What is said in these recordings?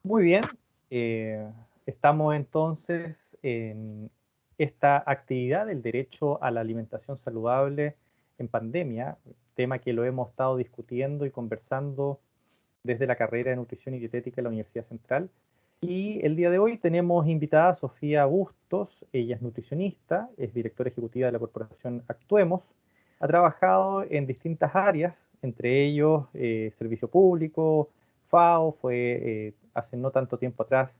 Muy bien, estamos entonces en esta actividad del derecho a la alimentación saludable en pandemia, tema que lo hemos estado discutiendo y conversando desde la carrera de Nutrición y Dietética de la Universidad Central. Y el día de hoy tenemos invitada a Sofía Bustos, ella es nutricionista, es directora ejecutiva de la corporación Actuemos, ha trabajado en distintas áreas, entre ellos servicio público, FAO, fue hace no tanto tiempo atrás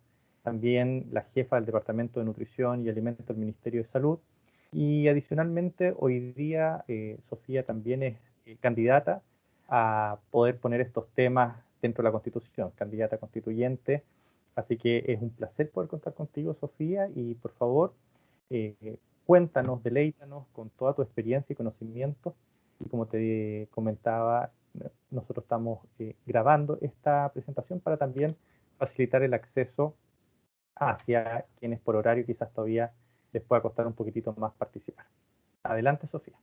también la jefa del Departamento de Nutrición y Alimentos del Ministerio de Salud. Y adicionalmente, hoy día Sofía también es candidata a poder poner estos temas dentro de la Constitución, candidata constituyente. Así que es un placer poder contar contigo, Sofía, y por favor, cuéntanos, deleítanos con toda tu experiencia y conocimiento. Y como te comentaba, nosotros estamos grabando esta presentación para también facilitar el acceso hacia quienes por horario quizás todavía les pueda costar un poquitito más participar. Adelante, Sofía.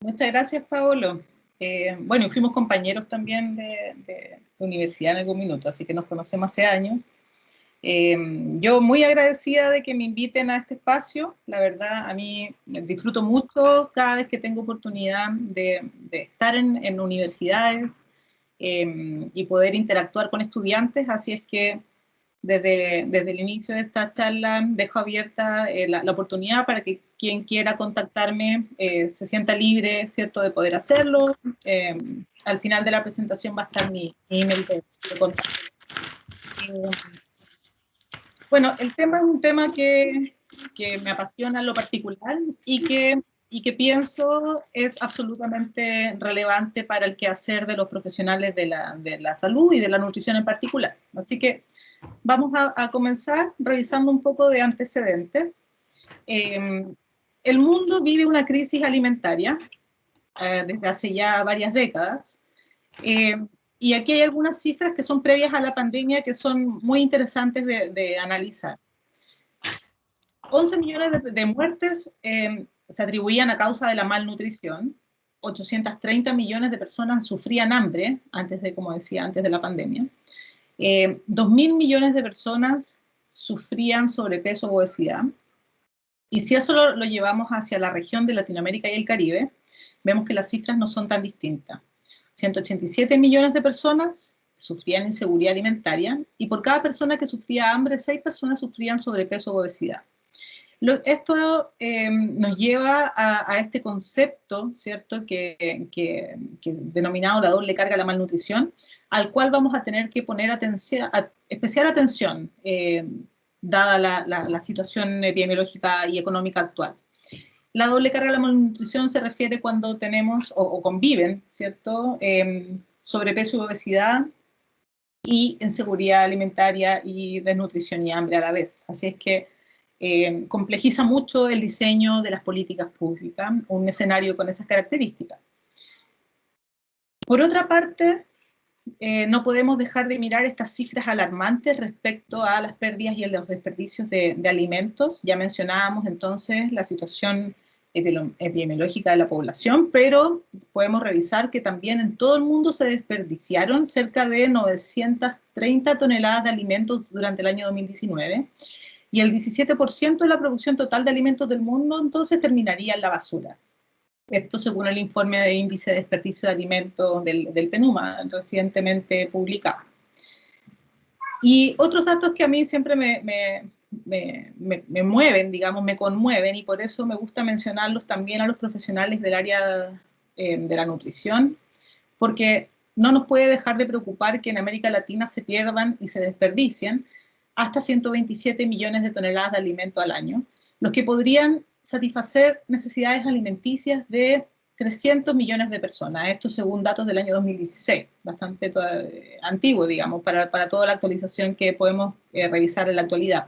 Muchas gracias, Paolo. Bueno, fuimos compañeros también de universidad en algún minuto, así que nos conocemos hace años. Yo muy agradecida de que me inviten a este espacio. La verdad, a mí disfruto mucho cada vez que tengo oportunidad de estar en universidades y poder interactuar con estudiantes, así es que desde el inicio de esta charla dejo abierta la oportunidad para que quien quiera contactarme se sienta libre, ¿cierto?, de poder hacerlo. Al final de la presentación va a estar mi email de contacto. Bueno, el tema es un tema que me apasiona en lo particular y que pienso es absolutamente relevante para el quehacer de los profesionales de la salud y de la nutrición en particular. Así que vamos a comenzar revisando un poco de antecedentes. El mundo vive una crisis alimentaria desde hace ya varias décadas. Y aquí hay algunas cifras que son previas a la pandemia que son muy interesantes de analizar. 11 millones de muertes se atribuían a causa de la malnutrición. 830 millones de personas sufrían hambre antes de, como decía, antes de la pandemia. 2.000 millones de personas sufrían sobrepeso o obesidad. Y si eso lo llevamos hacia la región de Latinoamérica y el Caribe, vemos que las cifras no son tan distintas. 187 millones de personas sufrían inseguridad alimentaria y por cada persona que sufría hambre, 6 personas sufrían sobrepeso o obesidad. Esto nos lleva a este concepto, ¿cierto?, que denominado la doble carga de la malnutrición, al cual vamos a tener que poner especial atención, dada la situación epidemiológica y económica actual. La doble carga de la malnutrición se refiere cuando tenemos o conviven, ¿cierto?, sobrepeso y obesidad y inseguridad alimentaria y desnutrición y hambre a la vez. Así es que complejiza mucho el diseño de las políticas públicas, un escenario con esas características. Por otra parte, no podemos dejar de mirar estas cifras alarmantes respecto a las pérdidas y los desperdicios de alimentos. Ya mencionábamos entonces la situación epidemiológica de la población, pero podemos revisar que también en todo el mundo se desperdiciaron cerca de 930 toneladas de alimentos durante el año 2019, y el 17% de la producción total de alimentos del mundo entonces terminaría en la basura. Esto según el informe de índice de desperdicio de alimentos del PNUMA, recientemente publicado. Y otros datos que a mí siempre me mueven, digamos, me conmueven, y por eso me gusta mencionarlos también a los profesionales del área de la nutrición, porque no nos puede dejar de preocupar que en América Latina se pierdan y se desperdicien hasta 127 millones de toneladas de alimento al año, los que podrían satisfacer necesidades alimenticias de 300 millones de personas. Esto según datos del año 2016, bastante antiguo, digamos, para toda la actualización que podemos revisar en la actualidad.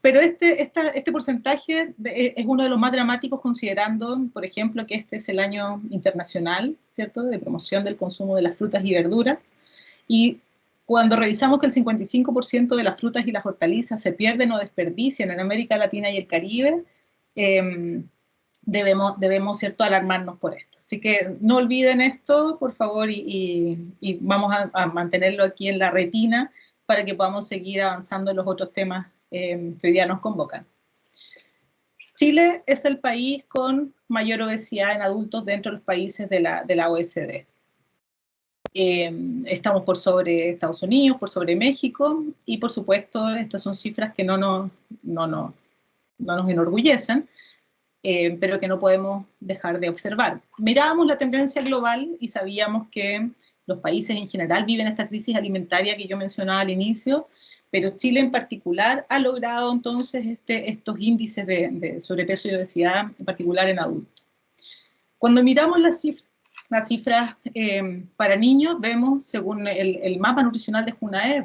Pero este porcentaje es uno de los más dramáticos, considerando, por ejemplo, que este es el año internacional, ¿cierto?, de promoción del consumo de las frutas y verduras. Y cuando revisamos que el 55% de las frutas y las hortalizas se pierden o desperdician en América Latina y el Caribe, debemos, ¿cierto?, alarmarnos por esto. Así que no olviden esto, por favor, y vamos a mantenerlo aquí en la retina para que podamos seguir avanzando en los otros temas que hoy día nos convocan. Chile es el país con mayor obesidad en adultos dentro de los países de la OECD. Estamos por sobre Estados Unidos, por sobre México, y por supuesto estas son cifras que no nos enorgullecen, pero que no podemos dejar de observar. Mirábamos la tendencia global y sabíamos que los países en general viven esta crisis alimentaria que yo mencionaba al inicio, pero Chile en particular ha logrado entonces estos índices de sobrepeso y obesidad, en particular en adultos. Cuando miramos las cifras para niños, vemos, según el mapa nutricional de Junaed,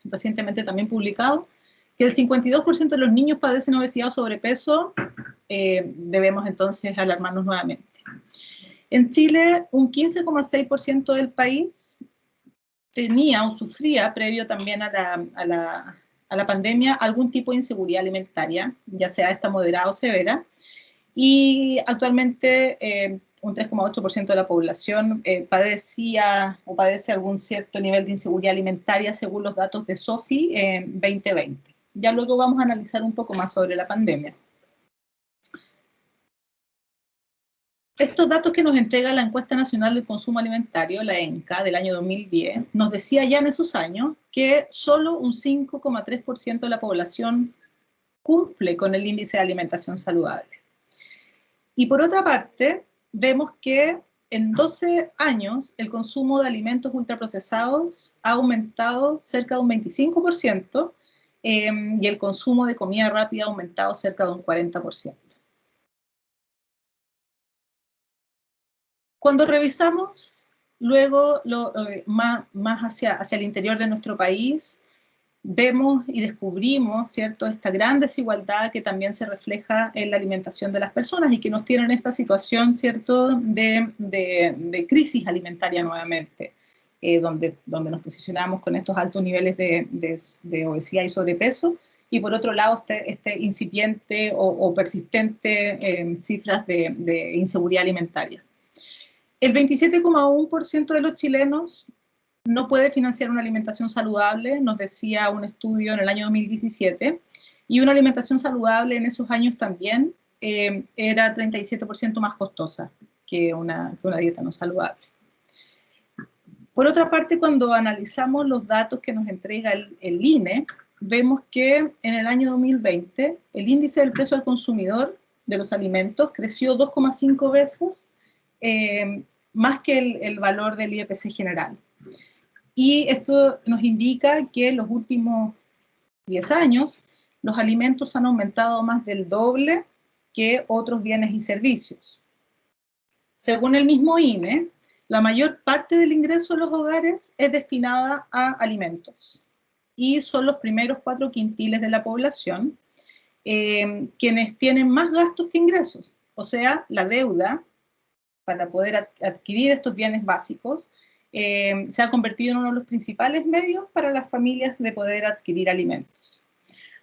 recientemente también publicado, que el 52% de los niños padecen obesidad o sobrepeso. Debemos entonces alarmarnos nuevamente. En Chile, un 15,6% del país tenía o sufría, previo también a la pandemia, algún tipo de inseguridad alimentaria, ya sea esta moderada o severa, y actualmente un 3,8% de la población padecía o padece algún cierto nivel de inseguridad alimentaria según los datos de SOFI en 2020. Ya luego vamos a analizar un poco más sobre la pandemia. Estos datos que nos entrega la Encuesta Nacional del Consumo Alimentario, la ENCA, del año 2010, nos decía ya en esos años que solo un 5,3% de la población cumple con el índice de alimentación saludable. Y por otra parte, vemos que en 12 años el consumo de alimentos ultraprocesados ha aumentado cerca de un 25% y el consumo de comida rápida ha aumentado cerca de un 40%. Cuando revisamos luego más hacia el interior de nuestro país, vemos y descubrimos, ¿cierto?, esta gran desigualdad que también se refleja en la alimentación de las personas y que nos tiene en esta situación, ¿cierto?, de crisis alimentaria nuevamente, donde nos posicionamos con estos altos niveles de obesidad y sobrepeso, y por otro lado este incipiente o persistente cifras de inseguridad alimentaria. El 27,1% de los chilenos no puede financiar una alimentación saludable, nos decía un estudio en el año 2017, y una alimentación saludable en esos años también era 37% más costosa que una dieta no saludable. Por otra parte, cuando analizamos los datos que nos entrega el INE, vemos que en el año 2020 el índice del precio al consumidor de los alimentos creció 2,5 veces más que el valor del IPC general. Y esto nos indica que en los últimos 10 años los alimentos han aumentado más del doble que otros bienes y servicios. Según el mismo INE, la mayor parte del ingreso de los hogares es destinada a alimentos. Y son los primeros 4 quintiles de la población quienes tienen más gastos que ingresos. O sea, la deuda para poder adquirir estos bienes básicos se ha convertido en uno de los principales medios para las familias de poder adquirir alimentos.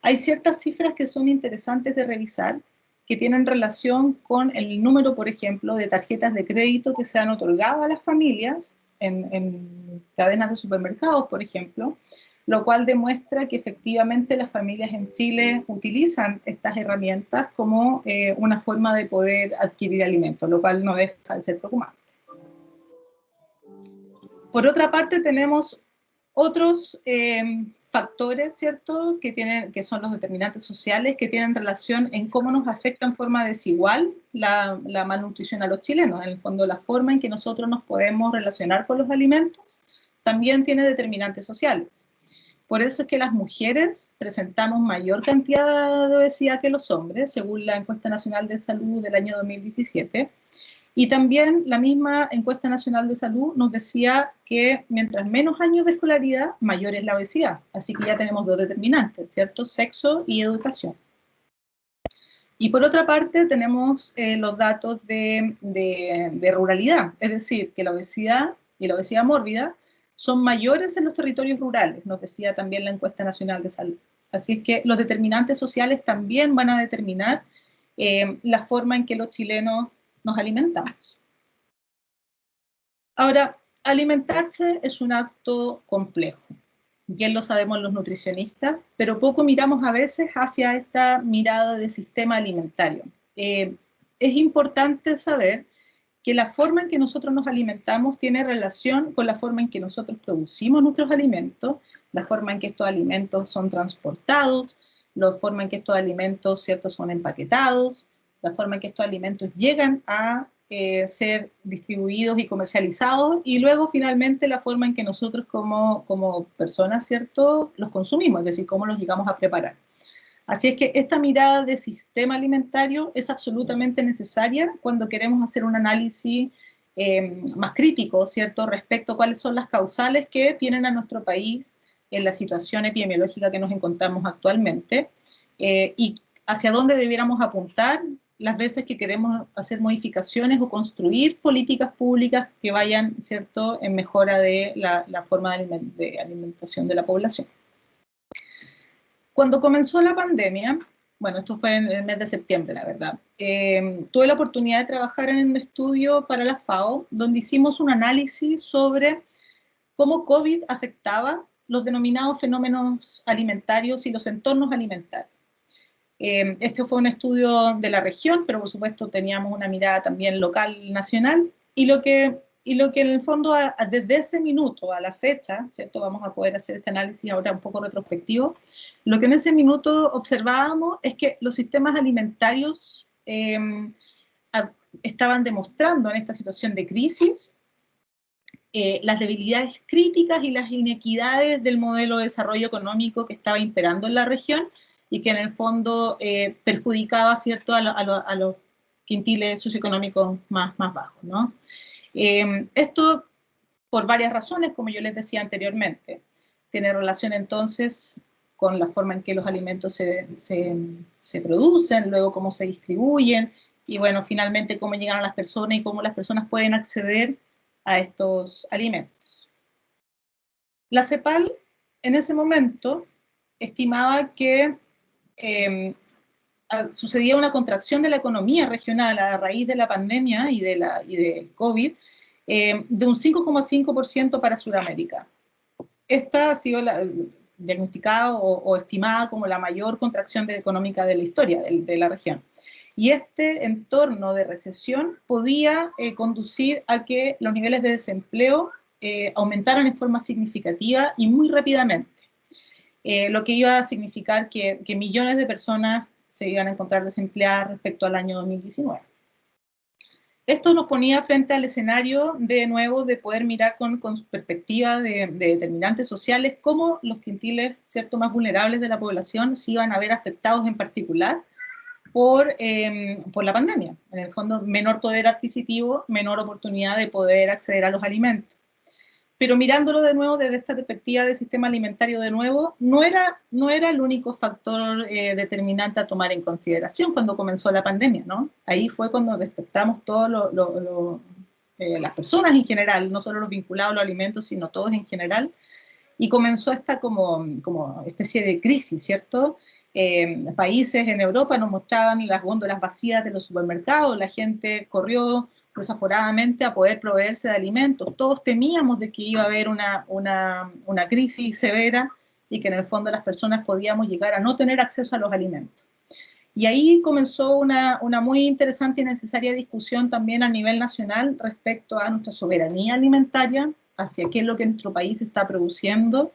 Hay ciertas cifras que son interesantes de revisar, que tienen relación con el número, por ejemplo, de tarjetas de crédito que se han otorgado a las familias en cadenas de supermercados, por ejemplo, lo cual demuestra que efectivamente las familias en Chile utilizan estas herramientas como una forma de poder adquirir alimentos, lo cual no deja de ser preocupante. Por otra parte, tenemos otros factores, ¿cierto?, que son los determinantes sociales, que tienen relación en cómo nos afecta en forma desigual la malnutrición a los chilenos. En el fondo, la forma en que nosotros nos podemos relacionar con los alimentos también tiene determinantes sociales. Por eso es que las mujeres presentamos mayor cantidad de obesidad que los hombres, según la Encuesta Nacional de Salud del año 2017. Y también la misma Encuesta Nacional de Salud nos decía que mientras menos años de escolaridad, mayor es la obesidad. Así que ya tenemos 2 determinantes, ¿cierto? Sexo y educación. Y por otra parte tenemos los datos de ruralidad, es decir, que la obesidad y la obesidad mórbida son mayores en los territorios rurales, nos decía también la Encuesta Nacional de Salud. Así es que los determinantes sociales también van a determinar la forma en que los chilenos nos alimentamos. Ahora, alimentarse es un acto complejo. Bien lo sabemos los nutricionistas, pero poco miramos a veces hacia esta mirada de sistema alimentario. Es importante saber que la forma en que nosotros nos alimentamos tiene relación con la forma en que nosotros producimos nuestros alimentos, la forma en que estos alimentos son transportados, la forma en que estos alimentos, ¿cierto?, son empaquetados, la forma en que estos alimentos llegan a ser distribuidos y comercializados, y luego finalmente la forma en que nosotros como personas, ¿cierto?, los consumimos, es decir, cómo los llegamos a preparar. Así es que esta mirada de sistema alimentario es absolutamente necesaria cuando queremos hacer un análisis más crítico, ¿cierto?, respecto a cuáles son las causales que tienen a nuestro país en la situación epidemiológica que nos encontramos actualmente, y hacia dónde debiéramos apuntar las veces que queremos hacer modificaciones o construir políticas públicas que vayan, ¿cierto?, en mejora de la forma de alimentación de la población. Cuando comenzó la pandemia, bueno, esto fue en el mes de septiembre, la verdad, tuve la oportunidad de trabajar en un estudio para la FAO, donde hicimos un análisis sobre cómo COVID afectaba los denominados fenómenos alimentarios y los entornos alimentarios. Este fue un estudio de la región, pero por supuesto teníamos una mirada también local, nacional, y lo que en el fondo desde ese minuto a la fecha, ¿cierto?, vamos a poder hacer este análisis ahora un poco retrospectivo, lo que en ese minuto observábamos es que los sistemas alimentarios estaban demostrando en esta situación de crisis las debilidades críticas y las inequidades del modelo de desarrollo económico que estaba imperando en la región, y que en el fondo perjudicaba, ¿cierto?, a los quintiles socioeconómicos más bajos, ¿no? Esto por varias razones, como yo les decía anteriormente. Tiene relación entonces con la forma en que los alimentos se producen, luego cómo se distribuyen, y bueno, finalmente cómo llegan a las personas y cómo las personas pueden acceder a estos alimentos. La CEPAL en ese momento estimaba que sucedía una contracción de la economía regional a raíz de la pandemia y de COVID, de un 5,5% para Sudamérica. Esta ha sido diagnosticada o estimada como la mayor contracción económica de la historia de la región. Y este entorno de recesión podía conducir a que los niveles de desempleo aumentaran en forma significativa y muy rápidamente. Lo que iba a significar que millones de personas se iban a encontrar desempleadas respecto al año 2019. Esto nos ponía frente al escenario, de nuevo, de poder mirar con perspectiva de determinantes sociales cómo los quintiles, ¿cierto?, más vulnerables de la población se iban a ver afectados en particular por la pandemia. En el fondo, menor poder adquisitivo, menor oportunidad de poder acceder a los alimentos. Pero mirándolo de nuevo desde esta perspectiva del sistema alimentario de nuevo, no era el único factor determinante a tomar en consideración cuando comenzó la pandemia, ¿no? Ahí fue cuando despertamos todas las personas en general, no solo los vinculados a los alimentos, sino todos en general, y comenzó esta como especie de crisis, ¿cierto? Países en Europa nos mostraban las góndolas vacías de los supermercados, la gente corrió desaforadamente a poder proveerse de alimentos. Todos temíamos de que iba a haber una crisis severa y que en el fondo las personas podíamos llegar a no tener acceso a los alimentos. Y ahí comenzó una muy interesante y necesaria discusión también a nivel nacional respecto a nuestra soberanía alimentaria, hacia qué es lo que nuestro país está produciendo,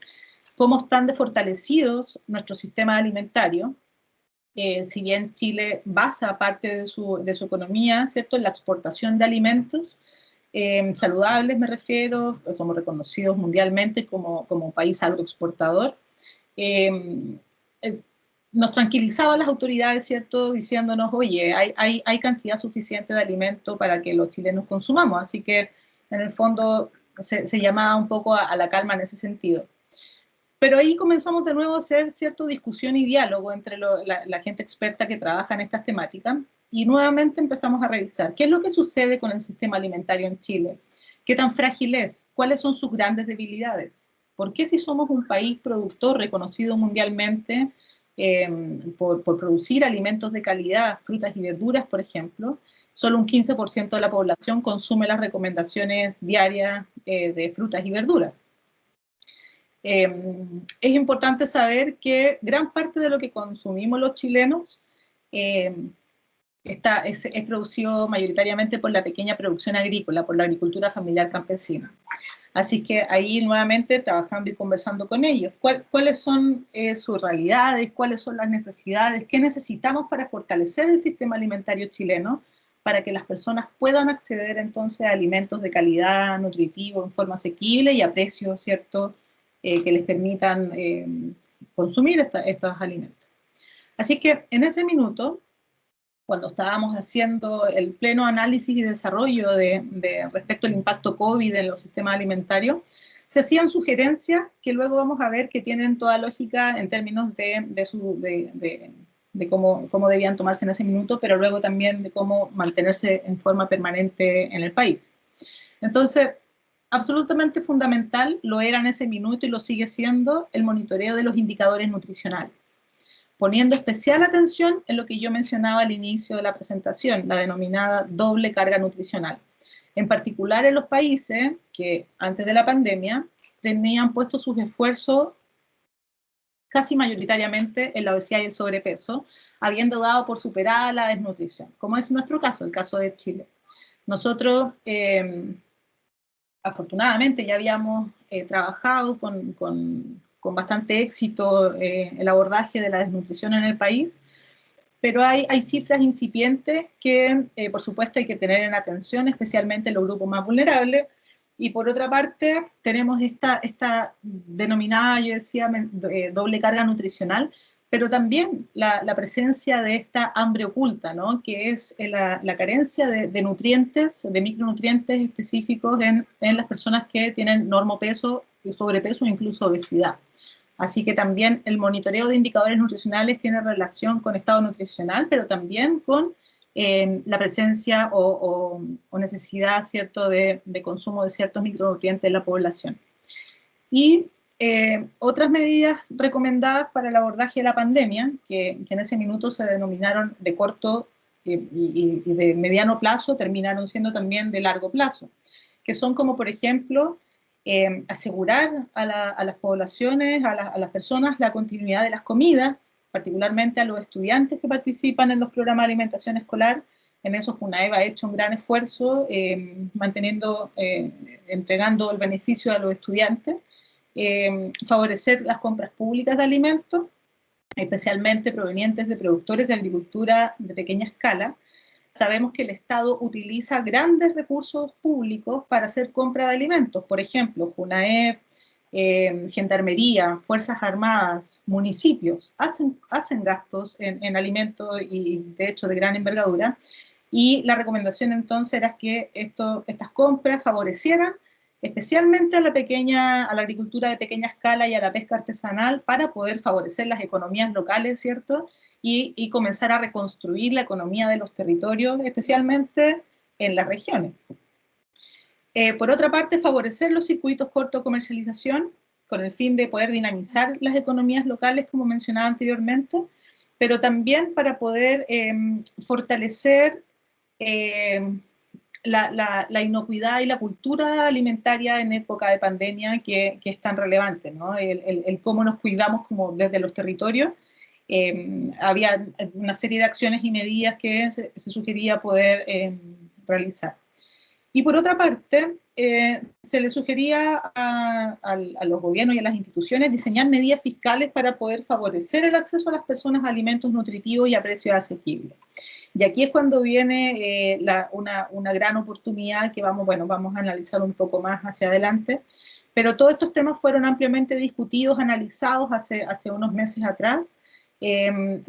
cómo están fortalecidos nuestros sistemas alimentarios. Si bien Chile basa parte de su economía, ¿cierto?, en la exportación de alimentos saludables, me refiero, pues somos reconocidos mundialmente como país agroexportador, nos tranquilizaban las autoridades, ¿cierto?, diciéndonos, oye, hay cantidad suficiente de alimento para que los chilenos consumamos, así que en el fondo se llamaba un poco a la calma en ese sentido. Pero ahí comenzamos de nuevo a hacer cierta discusión y diálogo entre la gente experta que trabaja en estas temáticas, y nuevamente empezamos a revisar qué es lo que sucede con el sistema alimentario en Chile, qué tan frágil es, cuáles son sus grandes debilidades, por qué si somos un país productor reconocido mundialmente por producir alimentos de calidad, frutas y verduras, por ejemplo, solo un 15% de la población consume las recomendaciones diarias de frutas y verduras. Es importante saber que gran parte de lo que consumimos los chilenos es producido mayoritariamente por la pequeña producción agrícola, por la agricultura familiar campesina. Así que ahí nuevamente trabajando y conversando con ellos, cuáles son sus realidades, cuáles son las necesidades, qué necesitamos para fortalecer el sistema alimentario chileno, para que las personas puedan acceder entonces a alimentos de calidad, nutritivo, en forma asequible y a precios, ¿cierto?, que les permitan consumir estos alimentos. Así que en ese minuto, cuando estábamos haciendo el pleno análisis y desarrollo respecto al impacto COVID en los sistemas alimentarios, se hacían sugerencias que luego vamos a ver que tienen toda lógica en términos de cómo debían tomarse en ese minuto, pero luego también de cómo mantenerse en forma permanente en el país. Entonces, absolutamente fundamental lo era en ese minuto y lo sigue siendo el monitoreo de los indicadores nutricionales, poniendo especial atención en lo que yo mencionaba al inicio de la presentación, la denominada doble carga nutricional. En particular en los países que antes de la pandemia tenían puesto sus esfuerzos casi mayoritariamente en la obesidad y el sobrepeso, habiendo dado por superada la desnutrición, como es nuestro caso, el caso de Chile. Nosotros, afortunadamente, ya habíamos trabajado con bastante éxito el abordaje de la desnutrición en el país, pero hay cifras incipientes que, por supuesto, hay que tener en atención, especialmente en los grupos más vulnerables. Y por otra parte, tenemos esta denominada, yo decía, doble carga nutricional, pero también la presencia de esta hambre oculta, ¿no?, que es la carencia de nutrientes, de micronutrientes específicos en las personas que tienen normopeso, sobrepeso o incluso obesidad. Así que también el monitoreo de indicadores nutricionales tiene relación con estado nutricional, pero también con la presencia o necesidad, ¿cierto?, de consumo de ciertos micronutrientes en la población. Y otras medidas recomendadas para el abordaje de la pandemia, que en ese minuto se denominaron de corto y de mediano plazo, terminaron siendo también de largo plazo, que son como, por ejemplo, asegurar a las poblaciones, a las personas, la continuidad de las comidas, particularmente a los estudiantes que participan en los programas de alimentación escolar. En eso FUNAEV ha hecho un gran esfuerzo, entregando el beneficio a los estudiantes, favorecer las compras públicas de alimentos, especialmente provenientes de productores de agricultura de pequeña escala. Sabemos que el Estado utiliza grandes recursos públicos para hacer compra de alimentos. Por ejemplo, FUNAEV, Gendarmería, Fuerzas Armadas, municipios hacen gastos en alimentos y de hecho de gran envergadura. Y la recomendación entonces era que estas compras favorecieran especialmente a la agricultura de pequeña escala y a la pesca artesanal para poder favorecer las economías locales, ¿cierto? Y comenzar a reconstruir la economía de los territorios, especialmente en las regiones. Por otra parte, favorecer los circuitos cortos de comercialización con el fin de poder dinamizar las economías locales, como mencionaba anteriormente, pero también para poder fortalecer la inocuidad y la cultura alimentaria en época de pandemia que es tan relevante, ¿no? El cómo nos cuidamos como desde los territorios. Había una serie de acciones y medidas que se sugería poder realizar. Y por otra parte, se le sugería a los gobiernos y a las instituciones diseñar medidas fiscales para poder favorecer el acceso a las personas a alimentos nutritivos y a precios asequibles. Y aquí es cuando viene una gran oportunidad que vamos a analizar un poco más hacia adelante, pero todos estos temas fueron ampliamente discutidos, analizados hace unos meses atrás,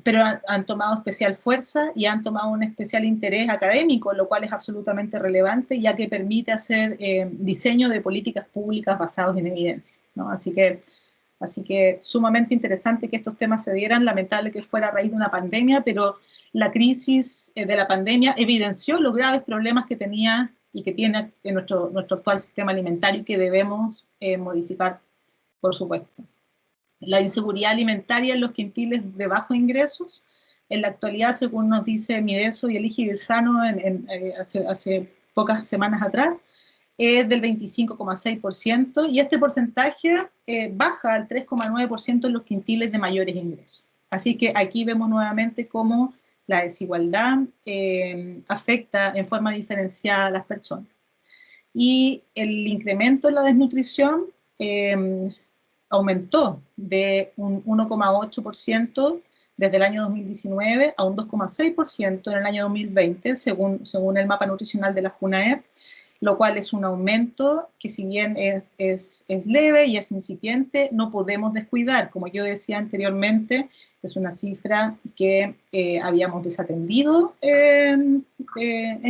pero han tomado especial fuerza y han tomado un especial interés académico, lo cual es absolutamente relevante, ya que permite hacer diseño de políticas públicas basados en evidencia, ¿no? Así que sumamente interesante que estos temas se dieran, lamentable que fuera a raíz de una pandemia, pero la crisis de la pandemia evidenció los graves problemas que tenía y que tiene en nuestro actual sistema alimentario y que debemos modificar, por supuesto. La inseguridad alimentaria en los quintiles de bajos ingresos, en la actualidad, según nos dice Mideso y Elige Birzano hace pocas semanas atrás, es del 25,6%, y este porcentaje baja al 3,9% en los quintiles de mayores ingresos. Así que aquí vemos nuevamente cómo la desigualdad afecta en forma diferenciada a las personas. Y el incremento en la desnutrición aumentó de un 1,8% desde el año 2019 a un 2,6% en el año 2020, según el mapa nutricional de la JUNAEP, lo cual es un aumento que, si bien es leve y es incipiente, no podemos descuidar. Como yo decía anteriormente, es una cifra que habíamos desatendido en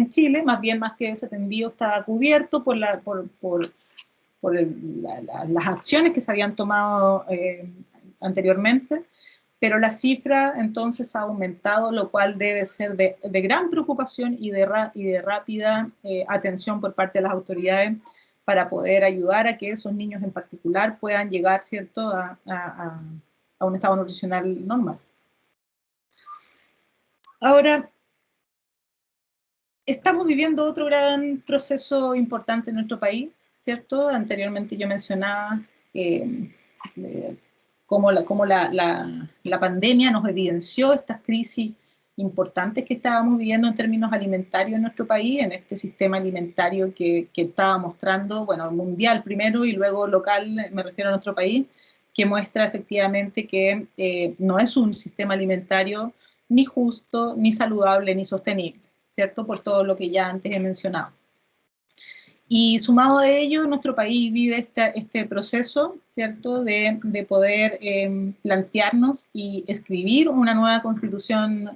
Chile, más que desatendido, estaba cubierto por las acciones que se habían tomado anteriormente, pero la cifra entonces ha aumentado, lo cual debe ser de gran preocupación y de rápida atención por parte de las autoridades para poder ayudar a que esos niños en particular puedan llegar, ¿cierto?, a un estado nutricional normal. Ahora, estamos viviendo otro gran proceso importante en nuestro país, ¿cierto? Anteriormente yo mencionaba cómo la pandemia nos evidenció estas crisis importantes que estábamos viviendo en términos alimentarios en nuestro país, en este sistema alimentario que estaba mostrando, bueno, mundial primero y luego local, me refiero a nuestro país, que muestra efectivamente que no es un sistema alimentario ni justo, ni saludable, ni sostenible, ¿cierto? Por todo lo que ya antes he mencionado. Y sumado a ello, nuestro país vive este proceso, ¿cierto?, de poder plantearnos y escribir una nueva constitución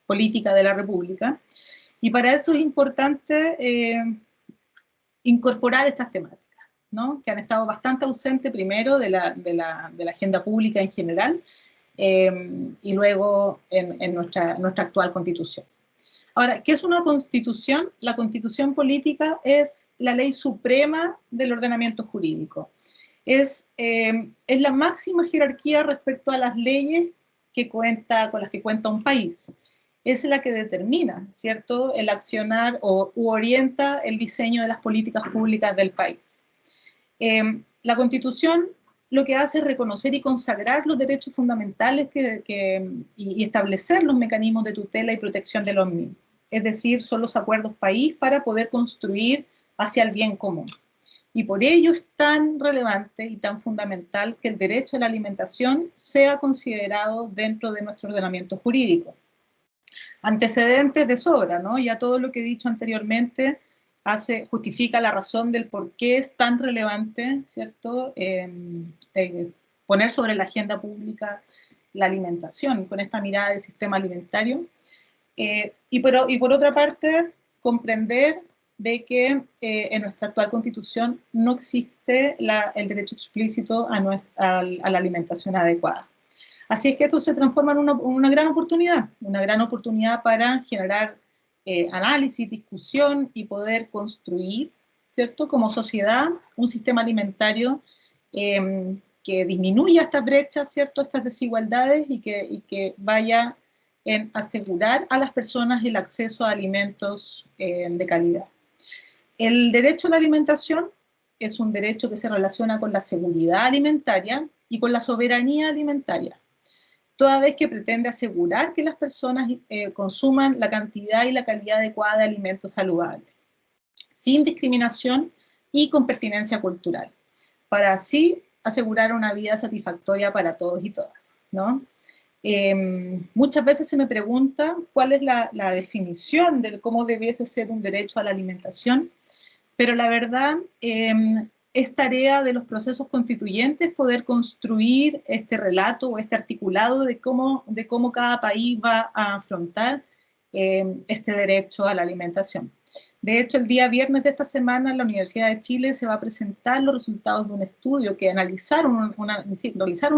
política de la República. Y para eso es importante incorporar estas temáticas, ¿no?, que han estado bastante ausentes primero de la agenda pública en general, y luego en nuestra actual constitución. Ahora, ¿qué es una constitución? La constitución política es la ley suprema del ordenamiento jurídico. Es la máxima jerarquía respecto a las leyes con las que cuenta un país. Es la que determina, ¿cierto?, el accionar u orienta el diseño de las políticas públicas del país. La Constitución lo que hace es reconocer y consagrar los derechos fundamentales y establecer los mecanismos de tutela y protección de los mismos. Es decir, son los acuerdos país para poder construir hacia el bien común. Y por ello es tan relevante y tan fundamental que el derecho a la alimentación sea considerado dentro de nuestro ordenamiento jurídico. Antecedentes de sobra, ¿no? Ya todo lo que he dicho anteriormente justifica la razón del por qué es tan relevante, ¿cierto?, poner sobre la agenda pública la alimentación, con esta mirada del sistema alimentario. Y por otra parte, comprender de que en nuestra actual Constitución no existe el derecho explícito a la alimentación adecuada. Así es que esto se transforma en una gran oportunidad para generar análisis, discusión y poder construir, ¿cierto?, como sociedad, un sistema alimentario que disminuya estas brechas, ¿cierto?, estas desigualdades y que vaya en asegurar a las personas el acceso a alimentos de calidad. El derecho a la alimentación es un derecho que se relaciona con la seguridad alimentaria y con la soberanía alimentaria, toda vez que pretende asegurar que las personas consuman la cantidad y la calidad adecuada de alimentos saludables, sin discriminación y con pertinencia cultural, para así asegurar una vida satisfactoria para todos y todas, ¿no? Muchas veces se me pregunta cuál es la definición de cómo debiese ser un derecho a la alimentación, pero la verdad es tarea de los procesos constituyentes poder construir este relato o este articulado de cómo cada país va a afrontar este derecho a la alimentación. De hecho, el día viernes de esta semana en la Universidad de Chile se va a presentar los resultados de un estudio que realizaron un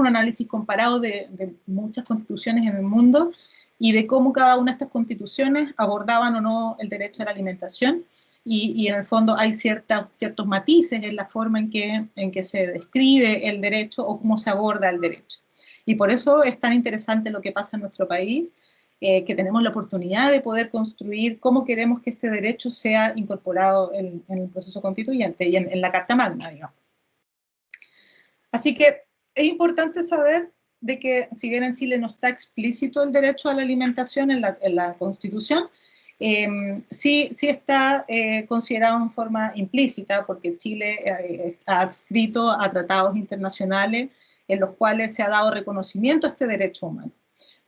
análisis comparado de muchas constituciones en el mundo y de cómo cada una de estas constituciones abordaban o no el derecho a la alimentación. y en el fondo hay ciertos matices en la forma en que se describe el derecho o cómo se aborda el derecho. Y por eso es tan interesante lo que pasa en nuestro país, que tenemos la oportunidad de poder construir cómo queremos que este derecho sea incorporado en el proceso constituyente y en la Carta Magna, digamos. Así que es importante saber de que si bien en Chile no está explícito el derecho a la alimentación en la Constitución, sí está considerado en forma implícita, porque Chile está adscrito a tratados internacionales en los cuales se ha dado reconocimiento a este derecho humano.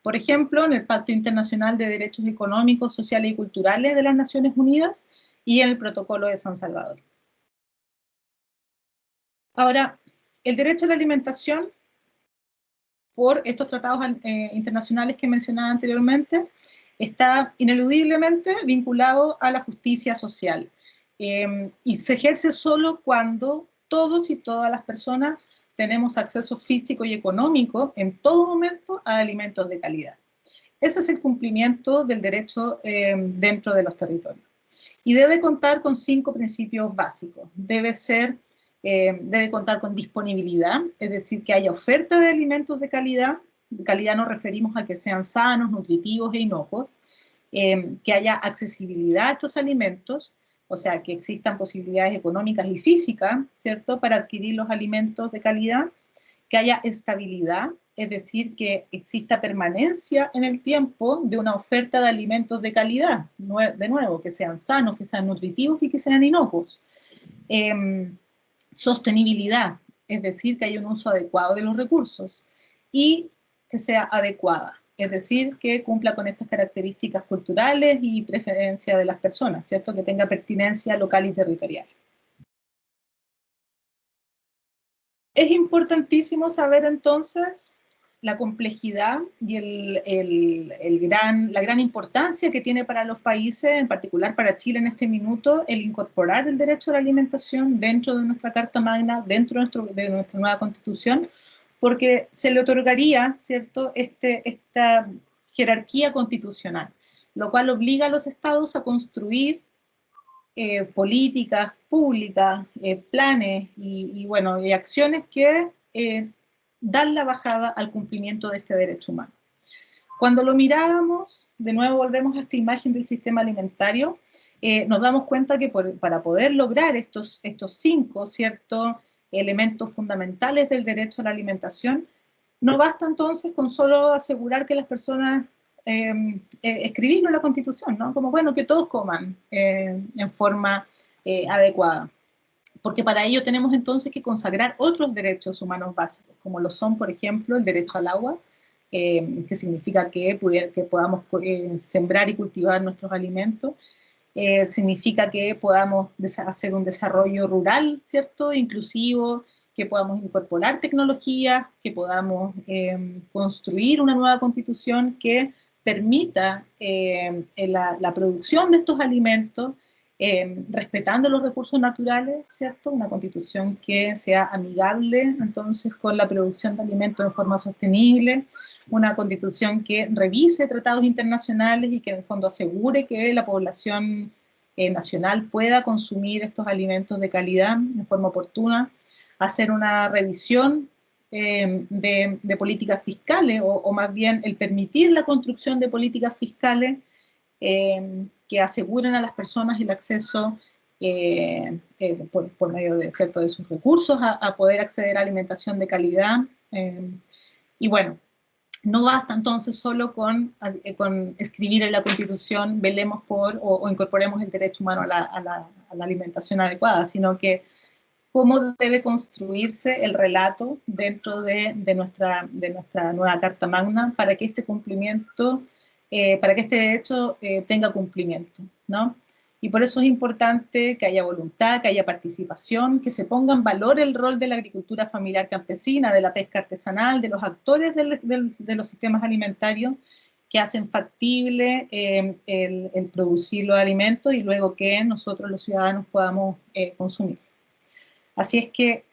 Por ejemplo, en el Pacto Internacional de Derechos Económicos, Sociales y Culturales de las Naciones Unidas y en el Protocolo de San Salvador. Ahora, el derecho a la alimentación, por estos tratados internacionales que mencionaba anteriormente, está ineludiblemente vinculado a la justicia social, y se ejerce solo cuando todos y todas las personas tenemos acceso físico y económico en todo momento a alimentos de calidad. Ese es el cumplimiento del derecho dentro de los territorios. Y debe contar con 5 principios básicos. Debe contar con disponibilidad, es decir, que haya oferta de alimentos de calidad. De calidad nos referimos a que sean sanos, nutritivos e inocuos. Que haya accesibilidad a estos alimentos, o sea, que existan posibilidades económicas y físicas, ¿cierto?, para adquirir los alimentos de calidad. Que haya estabilidad, es decir, que exista permanencia en el tiempo de una oferta de alimentos de calidad, de nuevo, que sean sanos, que sean nutritivos y que sean inocuos. Sostenibilidad, es decir, que haya un uso adecuado de los recursos y que sea adecuada, es decir, que cumpla con estas características culturales y preferencia de las personas, ¿cierto? Que tenga pertinencia local y territorial. Es importantísimo saber entonces la complejidad y la gran importancia que tiene para los países, en particular para Chile en este minuto, el incorporar el derecho a la alimentación dentro de nuestra Carta Magna, dentro de nuestra nueva Constitución, porque se le otorgaría, ¿cierto?, esta jerarquía constitucional, lo cual obliga a los estados a construir políticas públicas, planes y acciones que dan la bajada al cumplimiento de este derecho humano. Cuando lo mirábamos, de nuevo volvemos a esta imagen del sistema alimentario, nos damos cuenta que para poder lograr estos 5, ¿cierto?, elementos fundamentales del derecho a la alimentación, no basta entonces con solo asegurar que las personas escribirlo en la Constitución, ¿no? Como, bueno, que todos coman en forma adecuada. Porque para ello tenemos entonces que consagrar otros derechos humanos básicos, como lo son, por ejemplo, el derecho al agua, que significa que podamos sembrar y cultivar nuestros alimentos, significa que podamos hacer un desarrollo rural, ¿cierto?, inclusivo, que podamos incorporar tecnología, que podamos construir una nueva constitución que permita la producción de estos alimentos, respetando los recursos naturales, ¿cierto? Una constitución que sea amigable, entonces, con la producción de alimentos de forma sostenible, una constitución que revise tratados internacionales y que en el fondo asegure que la población nacional pueda consumir estos alimentos de calidad de forma oportuna, hacer una revisión de políticas fiscales, o más bien el permitir la construcción de políticas fiscales que aseguren a las personas el acceso por medio de, ¿cierto?, de sus recursos a poder acceder a alimentación de calidad. Y bueno, no basta entonces solo con escribir en la Constitución, velemos por o incorporemos el derecho humano a la alimentación adecuada, sino que cómo debe construirse el relato dentro de nuestra nueva Carta Magna para que este cumplimiento, para que este derecho tenga cumplimiento, ¿no? Y por eso es importante que haya voluntad, que haya participación, que se ponga en valor el rol de la agricultura familiar campesina, de la pesca artesanal, de los actores de los sistemas alimentarios que hacen factible el producir los alimentos y luego que nosotros los ciudadanos podamos consumir. Así es que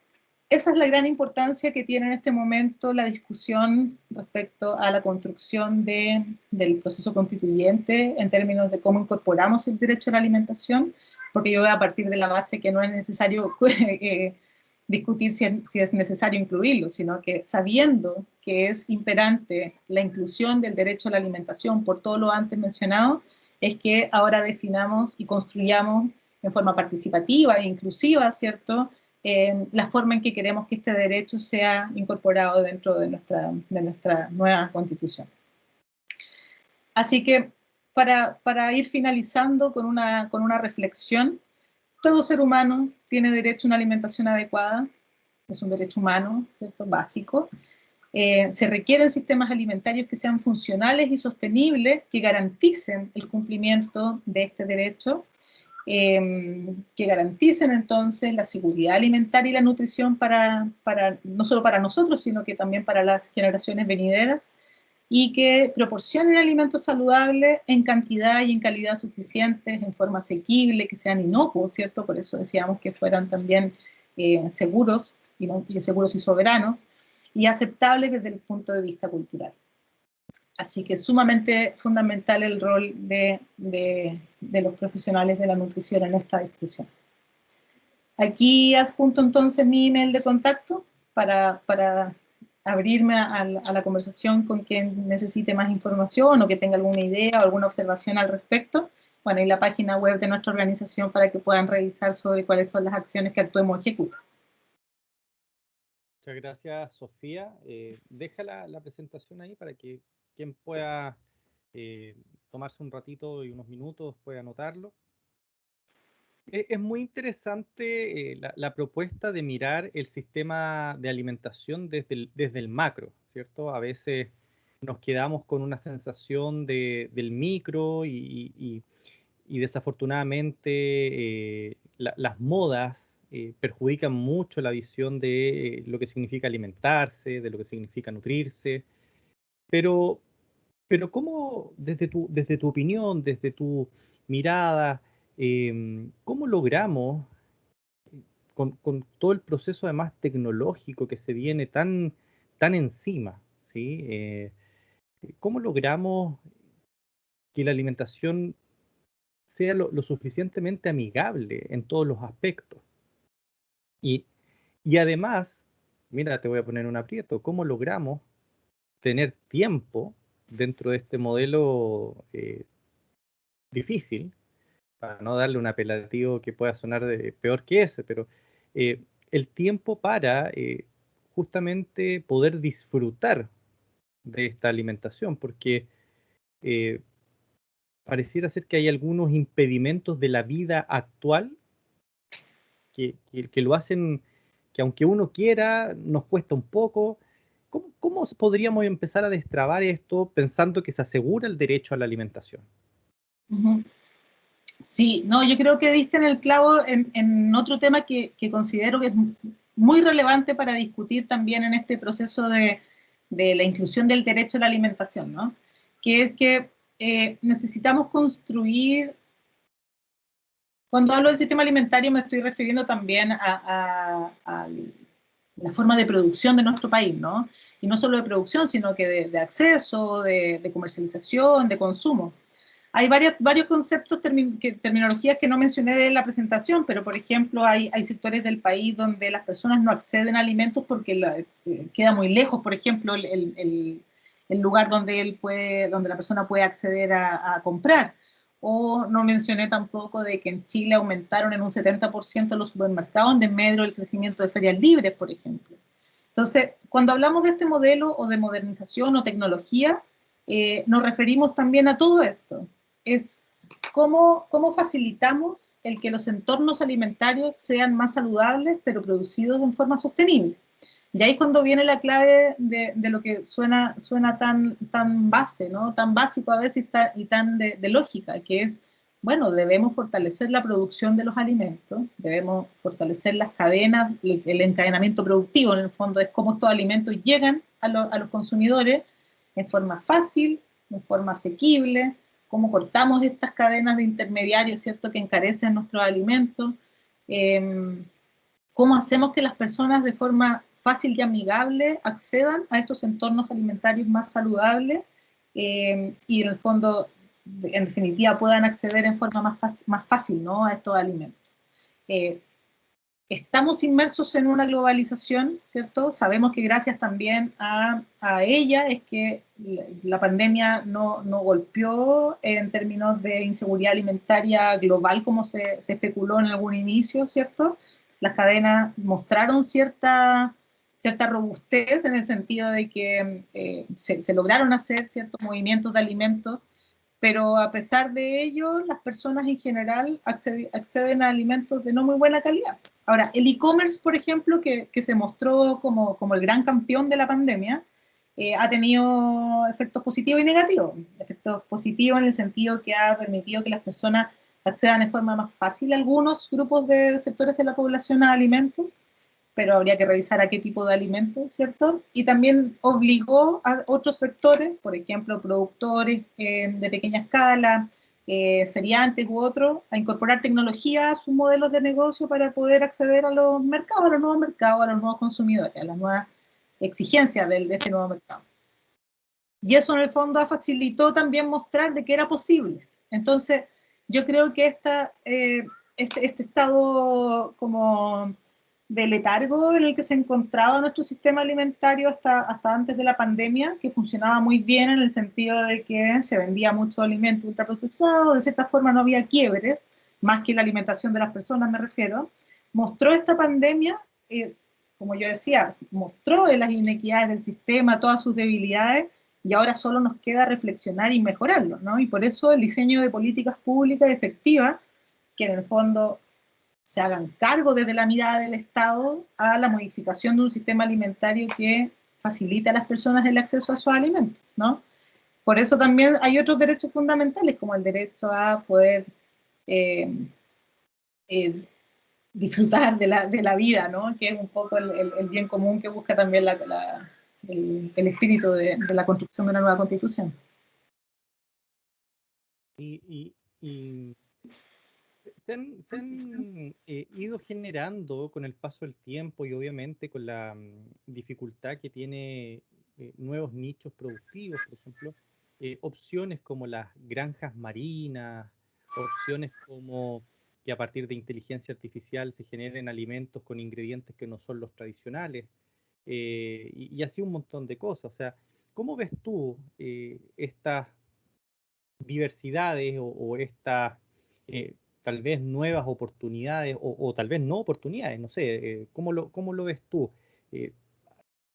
esa es la gran importancia que tiene en este momento la discusión respecto a la construcción del proceso constituyente en términos de cómo incorporamos el derecho a la alimentación, porque yo voy a partir de la base que no es necesario discutir si es necesario incluirlo, sino que sabiendo que es imperante la inclusión del derecho a la alimentación por todo lo antes mencionado, es que ahora definamos y construyamos en forma participativa e inclusiva, ¿cierto?, la forma en que queremos que este derecho sea incorporado dentro de nuestra nueva Constitución. Así que para ir finalizando con una reflexión, todo ser humano tiene derecho a una alimentación adecuada, es un derecho humano, ¿cierto?, básico. Se requieren sistemas alimentarios que sean funcionales y sostenibles, que garanticen el cumplimiento de este derecho, que garanticen entonces la seguridad alimentaria y la nutrición no solo para nosotros, sino que también para las generaciones venideras, y que proporcionen alimentos saludables en cantidad y en calidad suficientes, en forma asequible, que sean inocuos, ¿cierto? Por eso decíamos que fueran también seguros, y seguros y soberanos, y aceptables desde el punto de vista cultural. Así que es sumamente fundamental el rol de los profesionales de la nutrición en esta discusión. Aquí adjunto entonces mi email de contacto para abrirme a la conversación con quien necesite más información o que tenga alguna idea o alguna observación al respecto. Bueno, y la página web de nuestra organización para que puedan revisar sobre cuáles son las acciones que Actuemos ejecuta. Muchas gracias, Sofía. Deja la presentación ahí para que quien pueda tomarse un ratito y unos minutos pueda anotarlo. Es muy interesante la propuesta de mirar el sistema de alimentación desde el macro, ¿cierto? A veces nos quedamos con una sensación del micro y desafortunadamente las modas perjudican mucho la visión de lo que significa alimentarse, de lo que significa nutrirse, pero, pero ¿cómo, desde tu opinión, desde tu mirada, cómo logramos, con todo el proceso además tecnológico que se viene tan encima, ¿sí? ¿Cómo logramos que la alimentación sea lo suficientemente amigable en todos los aspectos? Y, y además, mira, te voy a poner un aprieto, ¿cómo logramos tener tiempo dentro de este modelo difícil, para no darle un apelativo que pueda sonar peor que ese, pero el tiempo para justamente poder disfrutar de esta alimentación, porque eh, pareciera ser que hay algunos impedimentos de la vida actual que lo hacen, que aunque uno quiera, nos cuesta un poco. ¿Cómo podríamos empezar a destrabar esto pensando que se asegura el derecho a la alimentación? Uh-huh. Sí, no, yo creo que diste en el clavo en otro tema que considero que es muy relevante para discutir también en este proceso de la inclusión del derecho a la alimentación, ¿no? Que es que necesitamos construir, cuando hablo del sistema alimentario me estoy refiriendo también a la forma de producción de nuestro país, ¿no? Y no solo de producción, sino que de acceso, de comercialización, de consumo. Hay varios conceptos, terminologías que no mencioné en la presentación, pero por ejemplo hay sectores del país donde las personas no acceden a alimentos porque queda muy lejos, por ejemplo, el lugar donde la persona puede acceder a comprar. O no mencioné tampoco de que en Chile aumentaron en un 70% los supermercados en medio del crecimiento de ferias libres, por ejemplo. Entonces, cuando hablamos de este modelo o de modernización o tecnología, nos referimos también a todo esto. Es cómo facilitamos el que los entornos alimentarios sean más saludables, pero producidos en forma sostenible. Y ahí es cuando viene la clave de lo que suena tan base, ¿no? Tan básico a veces y tan de lógica, que es, bueno, debemos fortalecer la producción de los alimentos, debemos fortalecer las cadenas, el encadenamiento productivo, en el fondo es cómo estos alimentos llegan a los consumidores en forma fácil, en forma asequible, cómo cortamos estas cadenas de intermediarios, ¿cierto?, que encarecen nuestros alimentos, ¿cómo hacemos que las personas de forma fácil y amigable accedan a estos entornos alimentarios más saludables y en el fondo, en definitiva, puedan acceder en forma más fácil, ¿no?, a estos alimentos? Estamos inmersos en una globalización, ¿cierto? Sabemos que gracias también a ella es que la pandemia no golpeó en términos de inseguridad alimentaria global como se especuló en algún inicio, ¿cierto? Las cadenas mostraron cierta robustez en el sentido de que se lograron hacer ciertos movimientos de alimentos, pero a pesar de ello, las personas en general acceden a alimentos de no muy buena calidad. Ahora, el e-commerce, por ejemplo, que se mostró como el gran campeón de la pandemia, ha tenido efectos positivos y negativos. Efectos positivos en el sentido que ha permitido que las personas accedan de forma más fácil a algunos grupos de sectores de la población a alimentos, pero habría que revisar a qué tipo de alimentos, ¿cierto? Y también obligó a otros sectores, por ejemplo, productores de pequeña escala, feriantes u otros, a incorporar tecnología a sus modelos de negocio para poder acceder a los mercados, a los nuevos mercados, a los nuevos consumidores, a las nuevas exigencias de este nuevo mercado. Y eso en el fondo facilitó también mostrar de que era posible. Entonces, yo creo que este estado como de letargo en el que se encontraba nuestro sistema alimentario hasta antes de la pandemia, que funcionaba muy bien en el sentido de que se vendía mucho alimento ultraprocesado, de cierta forma no había quiebres, más que la alimentación de las personas me refiero, mostró esta pandemia, como yo decía, mostró las inequidades del sistema, todas sus debilidades, y ahora solo nos queda reflexionar y mejorarlo, ¿no? Y por eso el diseño de políticas públicas efectivas, que en el fondo se hagan cargo desde la mirada del Estado a la modificación de un sistema alimentario que facilite a las personas el acceso a sus alimentos, ¿no? Por eso también hay otros derechos fundamentales, como el derecho a poder eh, eh, disfrutar de la vida, ¿no? Que es un poco el bien común que busca también el espíritu de la construcción de una nueva constitución. Y se han ido generando con el paso del tiempo y obviamente con la dificultad que tiene nuevos nichos productivos, por ejemplo, opciones como las granjas marinas, opciones como que a partir de inteligencia artificial se generen alimentos con ingredientes que no son los tradicionales, y así un montón de cosas. O sea, ¿cómo ves tú estas diversidades o estas tal vez nuevas oportunidades o tal vez no oportunidades? No sé, ¿cómo lo ves tú? Eh,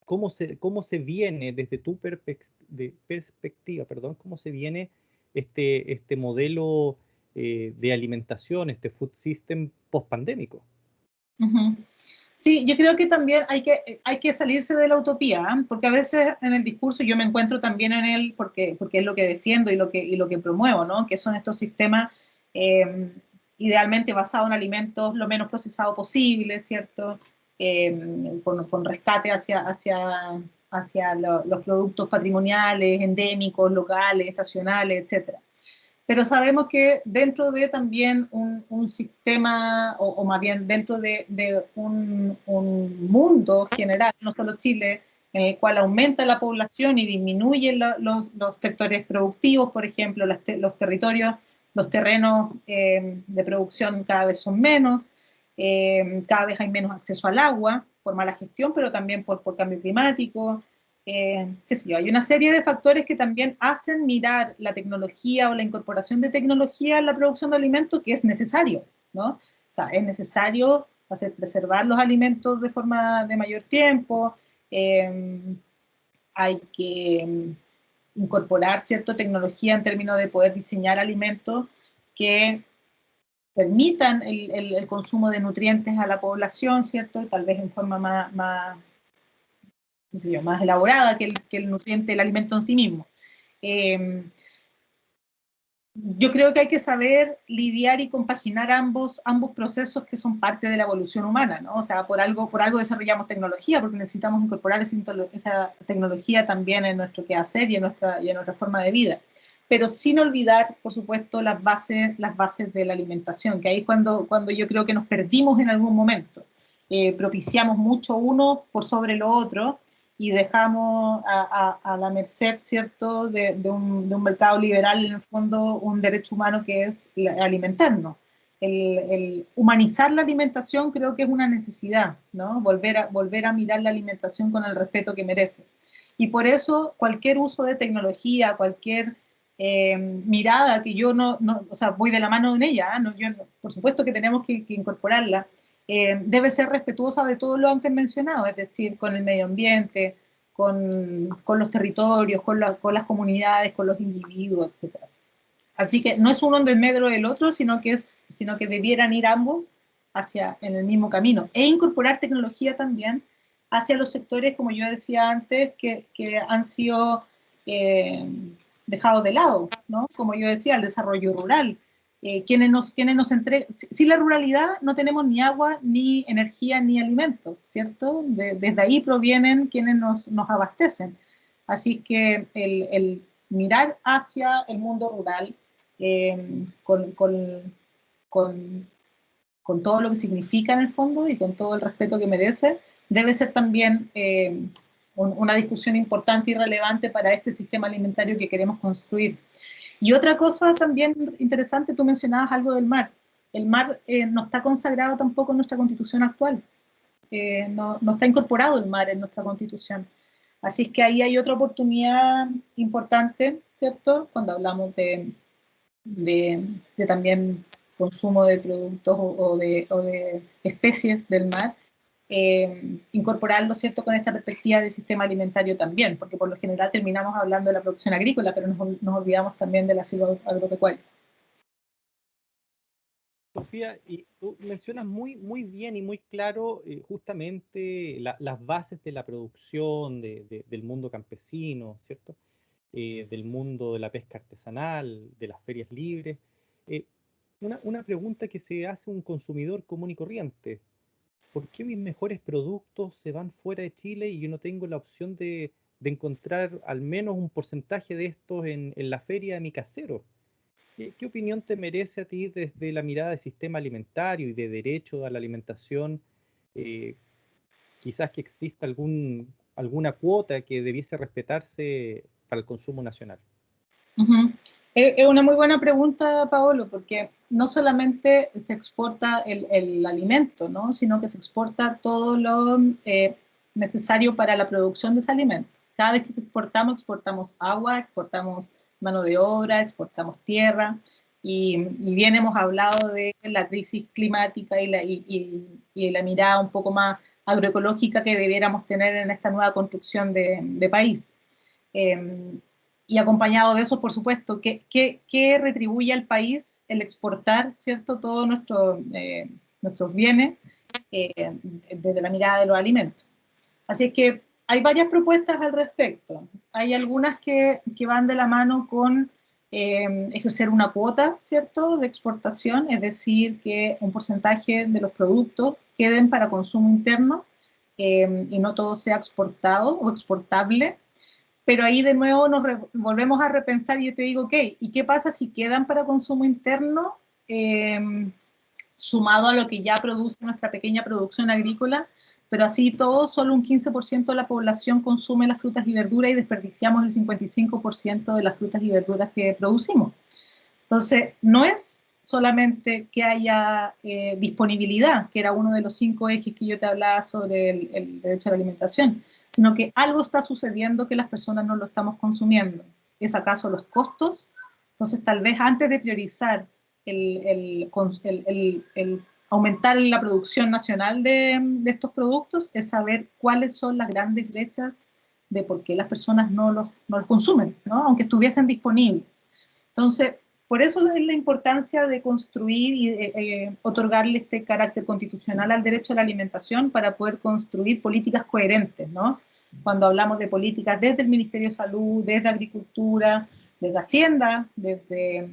cómo se viene desde tu perspectiva, perdón, cómo se viene este modelo de alimentación, este food system post-pandémico? Uh-huh. Sí, yo creo que también hay que salirse de la utopía, ¿eh? Porque a veces en el discurso yo me encuentro también en él porque es lo que defiendo y lo que promuevo, ¿no? Que son estos sistemas eh, idealmente basados en alimentos lo menos procesados posible, ¿cierto? Con rescate hacia los productos patrimoniales, endémicos, locales, estacionales, etcétera. Pero sabemos que dentro de también un sistema, o más bien dentro de un mundo general, no solo Chile, en el cual aumenta la población y disminuyen los sectores productivos, por ejemplo, los territorios, los terrenos de producción cada vez son menos, cada vez hay menos acceso al agua por mala gestión, pero también por cambio climático. Qué sé yo, hay una serie de factores que también hacen mirar la tecnología o la incorporación de tecnología en la producción de alimentos, que es necesario, ¿no? O sea, es necesario preservar los alimentos de forma de mayor tiempo, hay que incorporar cierta tecnología en términos de poder diseñar alimentos que permitan el consumo de nutrientes a la población, ¿cierto? Tal vez en forma más elaborada que el nutriente, el alimento en sí mismo. Yo creo que hay que saber lidiar y compaginar ambos procesos que son parte de la evolución humana, ¿no? O sea, por algo desarrollamos tecnología, porque necesitamos incorporar esa tecnología también en nuestro quehacer y en nuestra forma de vida. Pero sin olvidar, por supuesto, las bases de la alimentación, que ahí es cuando yo creo que nos perdimos en algún momento. propiciamos mucho uno por sobre lo otro y dejamos a la merced, ¿cierto?, de un mercado liberal, en el fondo, un derecho humano que es alimentarnos. El humanizar la alimentación creo que es una necesidad, ¿no? Volver a mirar la alimentación con el respeto que merece. Y por eso cualquier uso de tecnología, cualquier mirada que yo o sea, voy de la mano en ella, ¿no? Por supuesto que tenemos que incorporarla, debe ser respetuosa de todo lo antes mencionado, es decir, con el medio ambiente, con los territorios, con las comunidades, con los individuos, etc. Así que no es uno en desmedro del otro, sino que debieran ir ambos en el mismo camino. E incorporar tecnología también hacia los sectores, como yo decía antes, que han sido eh, dejados de lado, ¿no? Como yo decía, el desarrollo rural. Quienes nos entregan, sin la ruralidad no tenemos ni agua, ni energía, ni alimentos, ¿cierto? Desde ahí provienen quienes nos abastecen. Así que el mirar hacia el mundo rural, eh, con, con, con, con, todo lo que significa en el fondo y con todo el respeto que merece, debe ser también una discusión importante y relevante para este sistema alimentario que queremos construir. Y otra cosa también interesante, tú mencionabas algo del mar. El mar no está consagrado tampoco en nuestra constitución actual. No está incorporado el mar en nuestra constitución. Así es que ahí hay otra oportunidad importante, ¿cierto? Cuando hablamos de también consumo de productos o de especies del mar, incorporarlo, ¿cierto?, con esta perspectiva del sistema alimentario también, porque por lo general terminamos hablando de la producción agrícola, pero nos olvidamos también de la agropecuaria. Sofía, y tú mencionas muy bien y muy claro justamente las bases de la producción del mundo campesino, ¿cierto? Del mundo de la pesca artesanal, de las ferias libres. Eh, una pregunta que se hace un consumidor común y corriente. ¿Por qué mis mejores productos se van fuera de Chile y yo no tengo la opción de encontrar al menos un porcentaje de estos en la feria de mi casero? ¿Qué opinión te merece a ti desde la mirada del sistema alimentario y de derecho a la alimentación? Eh, Quizás que exista alguna cuota que debiese respetarse para el consumo nacional. Uh-huh. Es una muy buena pregunta, Paolo, porque no solamente se exporta el alimento, ¿no?, sino que se exporta todo lo necesario para la producción de ese alimento. Cada vez que exportamos agua, exportamos mano de obra, exportamos tierra, y bien hemos hablado de la crisis climática y la mirada un poco más agroecológica que debiéramos tener en esta nueva construcción de país. Eh, y acompañado de eso, por supuesto, que retribuye al país el exportar, ¿cierto?, todos nuestros bienes desde la mirada de los alimentos. Así es que hay varias propuestas al respecto. Hay algunas que van de la mano con ejercer una cuota, ¿cierto?, de exportación, es decir, que un porcentaje de los productos queden para consumo interno y no todo sea exportado o exportable. Pero ahí de nuevo volvemos a repensar y yo te digo, ok, ¿y qué pasa si quedan para consumo interno sumado a lo que ya produce nuestra pequeña producción agrícola? Pero así todo, solo un 15% de la población consume las frutas y verduras y desperdiciamos el 55% de las frutas y verduras que producimos. Entonces, no es solamente que haya disponibilidad, que era uno de los 5 ejes que yo te hablaba sobre el derecho a la alimentación, sino que algo está sucediendo que las personas no lo estamos consumiendo. ¿Es acaso los costos? Entonces, tal vez antes de priorizar el aumentar la producción nacional de estos productos, es saber cuáles son las grandes brechas de por qué las personas no los consumen, ¿no?, aunque estuviesen disponibles. Entonces, por eso es la importancia de construir y otorgarle este carácter constitucional al derecho a la alimentación para poder construir políticas coherentes, ¿no? Cuando hablamos de políticas desde el Ministerio de Salud, desde Agricultura, desde Hacienda, desde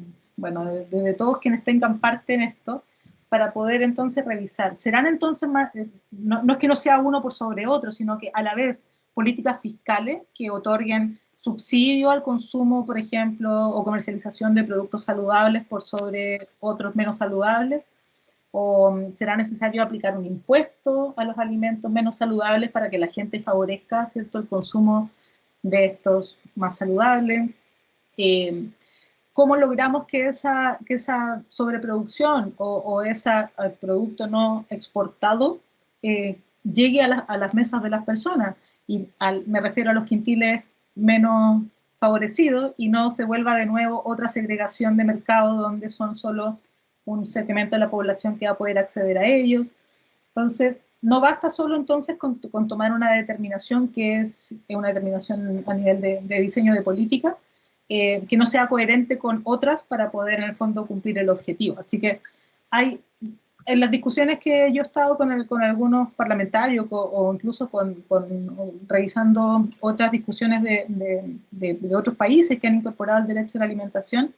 todos quienes tengan parte en esto, para poder entonces revisar. Serán entonces más, no es que no sea uno por sobre otro, sino que a la vez políticas fiscales que otorguen subsidio al consumo, por ejemplo, o comercialización de productos saludables por sobre otros menos saludables, ¿O será necesario aplicar un impuesto a los alimentos menos saludables para que la gente favorezca, ¿cierto?, el consumo de estos más saludables? ¿Cómo logramos que esa sobreproducción o ese producto no exportado llegue a las mesas de las personas? Y me refiero a los quintiles menos favorecidos y no se vuelva de nuevo otra segregación de mercado donde son solo un segmento de la población que va a poder acceder a ellos. Entonces, no basta solo entonces con tomar una determinación que es una determinación a nivel de diseño de política, que no sea coherente con otras para poder en el fondo cumplir el objetivo. Así que hay, en las discusiones que yo he estado con algunos parlamentarios o incluso revisando otras discusiones de otros países que han incorporado el derecho a la alimentación,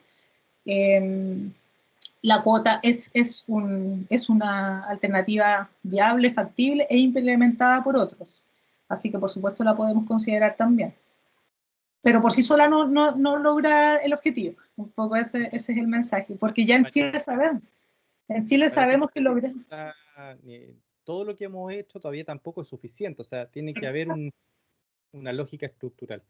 la cuota es una alternativa viable, factible e implementada por otros. Así que por supuesto la podemos considerar también. Pero por sí sola no logra el objetivo. Un poco ese es el mensaje. Porque ya en Chile sabemos. En Chile sabemos que logramos. Todo lo que hemos hecho todavía tampoco es suficiente. O sea, tiene que haber una lógica estructural.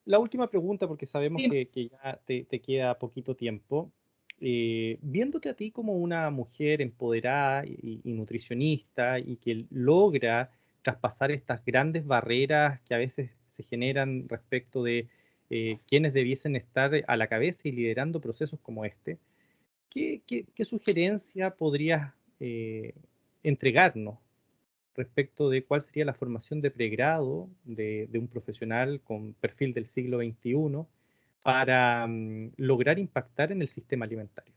La última pregunta, porque sabemos que ya te queda poquito tiempo. Viéndote a ti como una mujer empoderada y nutricionista y que logra traspasar estas grandes barreras que a veces se generan respecto de quienes debiesen estar a la cabeza y liderando procesos como este, ¿qué sugerencia podrías entregarnos respecto de cuál sería la formación de pregrado de un profesional con perfil del siglo XXI para lograr impactar en el sistema alimentario?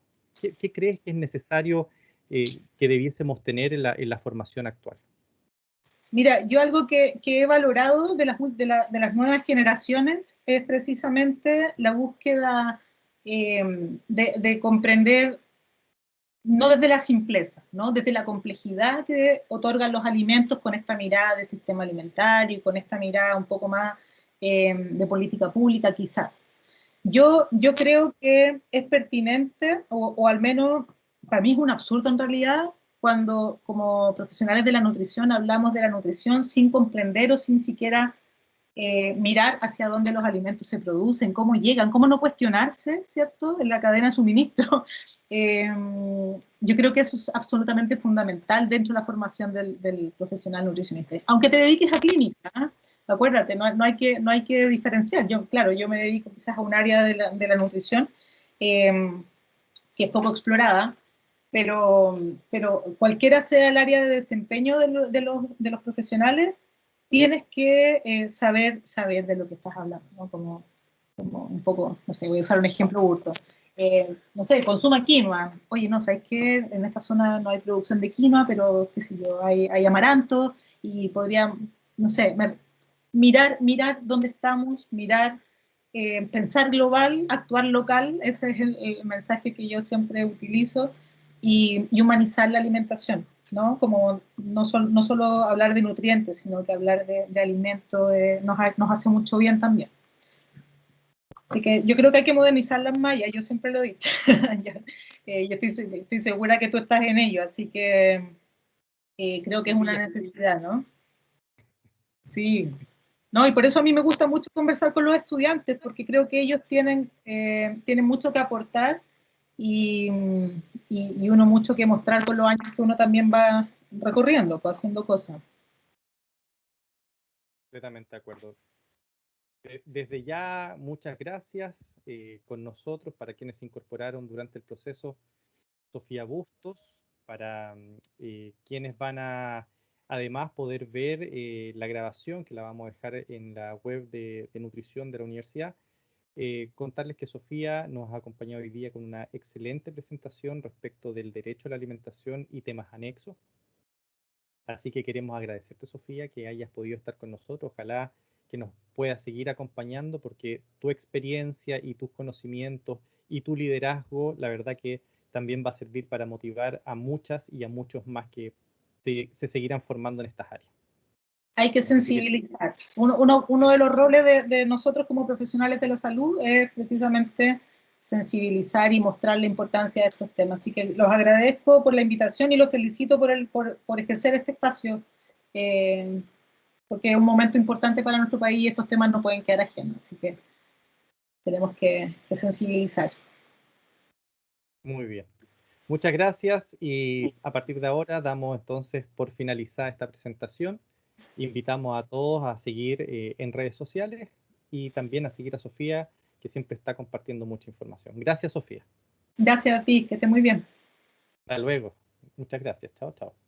¿Qué crees que es necesario que debiésemos tener en la formación actual? Mira, yo algo que he valorado de las nuevas generaciones es precisamente la búsqueda de comprender, no desde la simpleza, ¿no?, desde la complejidad que otorgan los alimentos con esta mirada de sistema alimentario y con esta mirada un poco más de política pública quizás. Yo creo que es pertinente, o al menos para mí es un absurdo en realidad, cuando como profesionales de la nutrición hablamos de la nutrición sin comprender o sin siquiera mirar hacia dónde los alimentos se producen, cómo llegan, cómo no cuestionarse, ¿cierto?, en la cadena de suministro. Yo creo que eso es absolutamente fundamental dentro de la formación del profesional nutricionista. Aunque te dediques a clínica, ¿eh? Acuérdate, no hay que diferenciar. Claro, yo me dedico quizás a un área de la nutrición que es poco explorada, pero cualquiera sea el área de desempeño de los profesionales, tienes que saber de lo que estás hablando, ¿no? Como un poco, no sé, voy a usar un ejemplo burdo. No sé, consuma quinoa. Oye, no, ¿sabes qué? En esta zona no hay producción de quinoa, pero, qué sé yo, hay amaranto y podría, no sé, mirar dónde estamos, pensar global, actuar local, ese es el mensaje que yo siempre utilizo, y humanizar la alimentación, ¿no? Como no solo hablar de nutrientes, sino que hablar de alimento nos hace mucho bien también. Así que yo creo que hay que modernizar las mallas, yo siempre lo he dicho. yo estoy segura que tú estás en ello, así que creo que es una necesidad, ¿no? Sí. No, y por eso a mí me gusta mucho conversar con los estudiantes, porque creo que ellos tienen mucho que aportar y uno mucho que mostrar con los años que uno también va recorriendo, pues, haciendo cosas. Completamente de acuerdo. Desde ya, muchas gracias con nosotros, para quienes se incorporaron durante el proceso, Sofía Bustos, para quienes van a además poder ver la grabación, que la vamos a dejar en la web de nutrición de la universidad. Contarles que Sofía nos ha acompañado hoy día con una excelente presentación respecto del derecho a la alimentación y temas anexos. Así que queremos agradecerte, Sofía, que hayas podido estar con nosotros. Ojalá que nos puedas seguir acompañando, porque tu experiencia y tus conocimientos y tu liderazgo, la verdad que también va a servir para motivar a muchas y a muchos más que se seguirán formando en estas áreas. Hay que sensibilizar. Uno de los roles de nosotros como profesionales de la salud es precisamente sensibilizar y mostrar la importancia de estos temas. Así que los agradezco por la invitación y los felicito por ejercer este espacio, porque es un momento importante para nuestro país y estos temas no pueden quedar ajenos. Así que tenemos que sensibilizar. Muy bien. Muchas gracias y a partir de ahora damos entonces por finalizada esta presentación. Invitamos a todos a seguir en redes sociales y también a seguir a Sofía, que siempre está compartiendo mucha información. Gracias, Sofía. Gracias a ti, que estés muy bien. Hasta luego. Muchas gracias. Chao, chao.